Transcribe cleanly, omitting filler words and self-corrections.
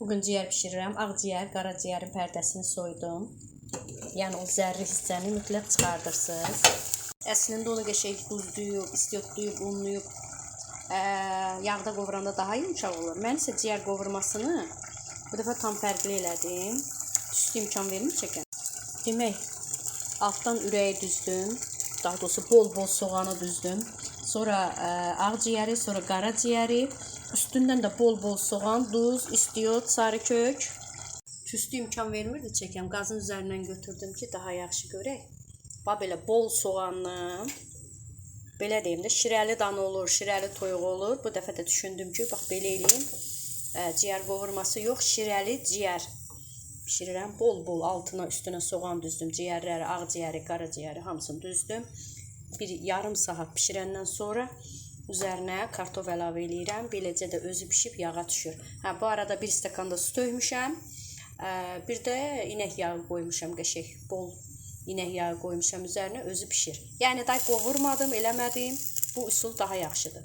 Bugün ciyər bişirirəm. Ağciyər, qaraciyərin pərdəsini soydum. Yəni o zərri hissəni mütləq çıxardırsınız. Əslində onu qəşəng duzlayıb, istiotlayıb, unlayıb, yağda qovuranda daha yumuşaq olur. Mən isə ciyər qovurmasını bu dəfə tam fərqli elədim. Üstü imkan vermir çəkən. Demək, altdan ürəyi düzdüm. Daha doğrusu bol-bol soğanı düzdüm. Sonra ağciyəri, sonra qaraciyəri. Üstündən də bol-bol soğan, duz, istiot, sarı kök. Tüstü imkan vermirdi çəkəm. Qazın üzərindən götürdüm ki, daha yaxşı görək. Bax belə bol soğanlı, belə deyim də, şirəli danı olur, şirəli toyuq olur. Bu dəfə də düşündüm ki, bax belə eləyim. Ciyər qovurması yox, şirəli ciyər bişirirəm. Bol-bol altına, üstünə soğan düzdüm. Ciyərləri, ağciyəri, qaraciyəri hamısını düzdüm. Bir yarım saat bişirəndən sonra üzərinə kartof əlavə eləyirəm. Beləcə də özü pişib yağa düşür. Bu arada bir stəkan da su tökmüşəm. Bir də inək yağı qoymuşam, qəşəng bol inək yağı qoymuşam üzərinə, özü pişir. Yəni da qovurmadım, eləmədim. Bu üsul daha yaxşıdır.